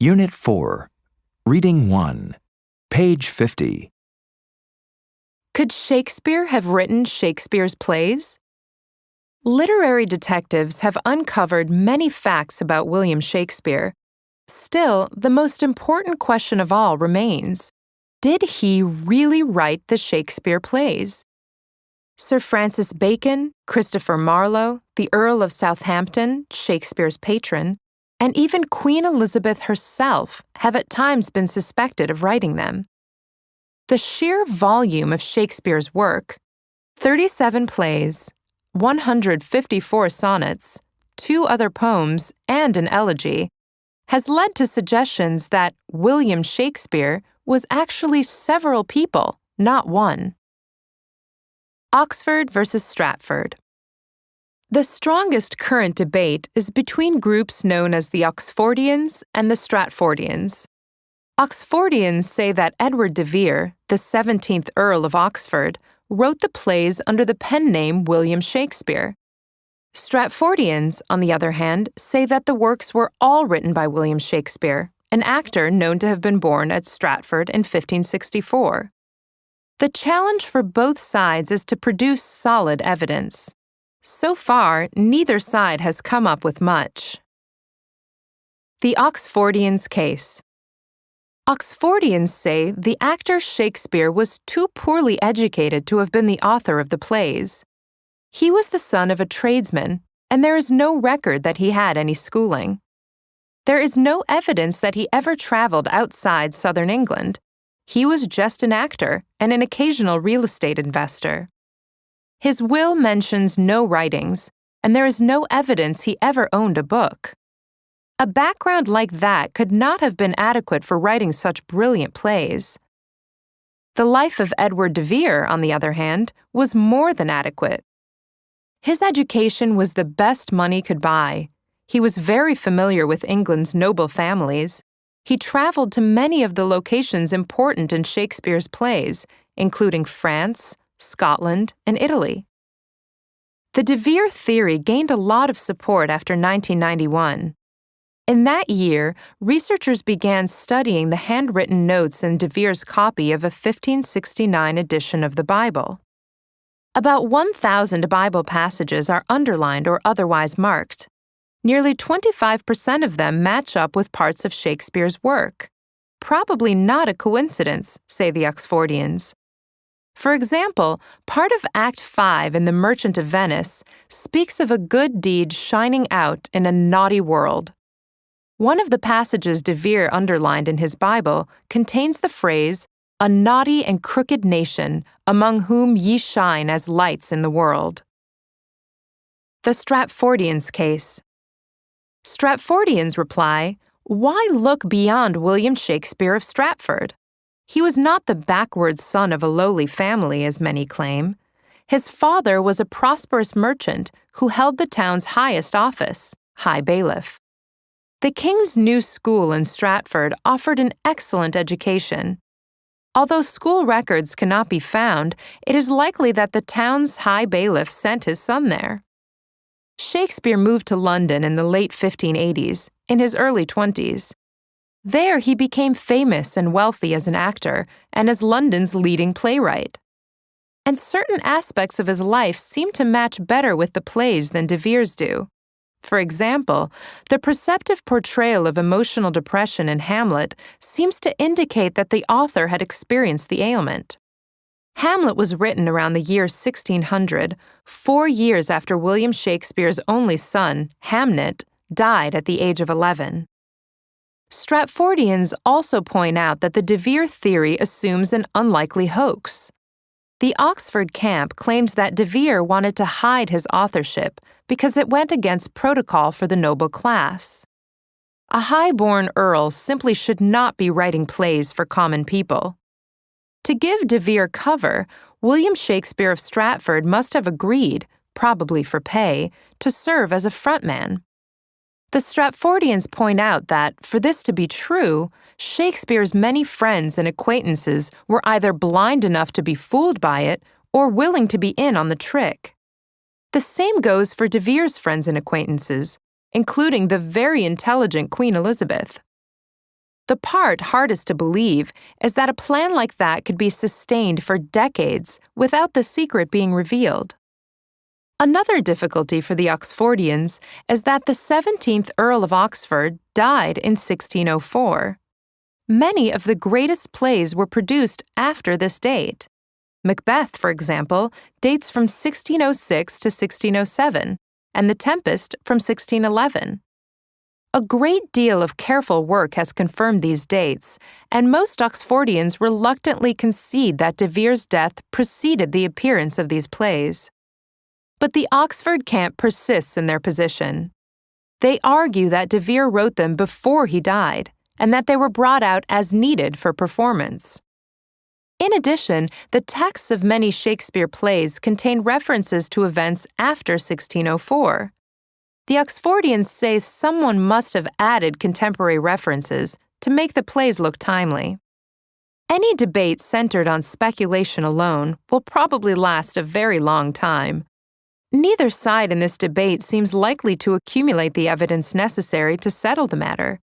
Unit 4, Reading 1, page 50. Could Shakespeare have written Shakespeare's plays? Literary detectives have uncovered many facts about William Shakespeare. Still, the most important question of all remains: did he really write the Shakespeare plays? Sir Francis Bacon, Christopher Marlowe, the Earl of Southampton, Shakespeare's patron, and even Queen Elizabeth herself have at times been suspected of writing them. The sheer volume of Shakespeare's work, 37 plays, 154 sonnets, 2 other poems, and an elegy, has led to suggestions that William Shakespeare was actually several people, not one. Oxford versus Stratford. The strongest current debate is between groups known as the Oxfordians and the Stratfordians. Oxfordians say that Edward de Vere, the 17th Earl of Oxford, wrote the plays under the pen name William Shakespeare. Stratfordians, on the other hand, say that the works were all written by William Shakespeare, an actor known to have been born at Stratford in 1564. The challenge for both sides is to produce solid evidence. So far, neither side has come up with much. The Oxfordians' case. Oxfordians say the actor Shakespeare was too poorly educated to have been the author of the plays. He was the son of a tradesman, and there is no record that he had any schooling. There is no evidence that he ever traveled outside southern England. He was just an actor and an occasional real estate investor. His will mentions no writings, and there is no evidence he ever owned a book. A background like that could not have been adequate for writing such brilliant plays. The life of Edward de Vere, on the other hand, was more than adequate. His education was the best money could buy. He was very familiar with England's noble families. He traveled to many of the locations important in Shakespeare's plays, including France, Scotland, and Italy. The de Vere theory gained a lot of support after 1991. In that year, researchers began studying the handwritten notes in de Vere's copy of a 1569 edition of the Bible. About 1,000 Bible passages are underlined or otherwise marked. Nearly 25% of them match up with parts of Shakespeare's work. Probably not a coincidence, say the Oxfordians. For example, part of Act 5 in The Merchant of Venice speaks of a good deed shining out in a naughty world. One of the passages de Vere underlined in his Bible contains the phrase, "a naughty and crooked nation, among whom ye shine as lights in the world." The Stratfordians' case. Stratfordians reply, why look beyond William Shakespeare of Stratford? He was not the backward son of a lowly family, as many claim. His father was a prosperous merchant who held the town's highest office, High Bailiff. The king's new school in Stratford offered an excellent education. Although school records cannot be found, it is likely that the town's High Bailiff sent his son there. Shakespeare moved to London in the late 1580s, in his early 20s. There he became famous and wealthy as an actor and as London's leading playwright. And certain aspects of his life seem to match better with the plays than de Vere's do. For example, the perceptive portrayal of emotional depression in Hamlet seems to indicate that the author had experienced the ailment. Hamlet was written around the year 1600, 4 years after William Shakespeare's only son, Hamnet, died at the age of 11. Stratfordians also point out that the de Vere theory assumes an unlikely hoax. The Oxford camp claims that de Vere wanted to hide his authorship because it went against protocol for the noble class. A high-born earl simply should not be writing plays for common people. To give de Vere cover, William Shakespeare of Stratford must have agreed, probably for pay, to serve as a frontman. The Stratfordians point out that, for this to be true, Shakespeare's many friends and acquaintances were either blind enough to be fooled by it or willing to be in on the trick. The same goes for de Vere's friends and acquaintances, including the very intelligent Queen Elizabeth. The part hardest to believe is that a plan like that could be sustained for decades without the secret being revealed. Another difficulty for the Oxfordians is that the 17th Earl of Oxford died in 1604. Many of the greatest plays were produced after this date. Macbeth, for example, dates from 1606 to 1607, and The Tempest from 1611. A great deal of careful work has confirmed these dates, and most Oxfordians reluctantly concede that De Vere's death preceded the appearance of these plays. But the Oxford camp persists in their position. They argue that De Vere wrote them before he died, and that they were brought out as needed for performance. In addition, the texts of many Shakespeare plays contain references to events after 1604. The Oxfordians say someone must have added contemporary references to make the plays look timely. Any debate centered on speculation alone will probably last a very long time. Neither side in this debate seems likely to accumulate the evidence necessary to settle the matter.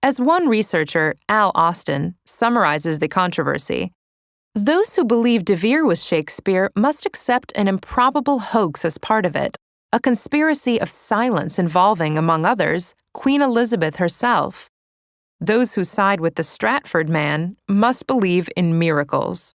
As one researcher, Al Austin, summarizes the controversy, those who believe De Vere was Shakespeare must accept an improbable hoax as part of it, a conspiracy of silence involving, among others, Queen Elizabeth herself. Those who side with the Stratford man must believe in miracles.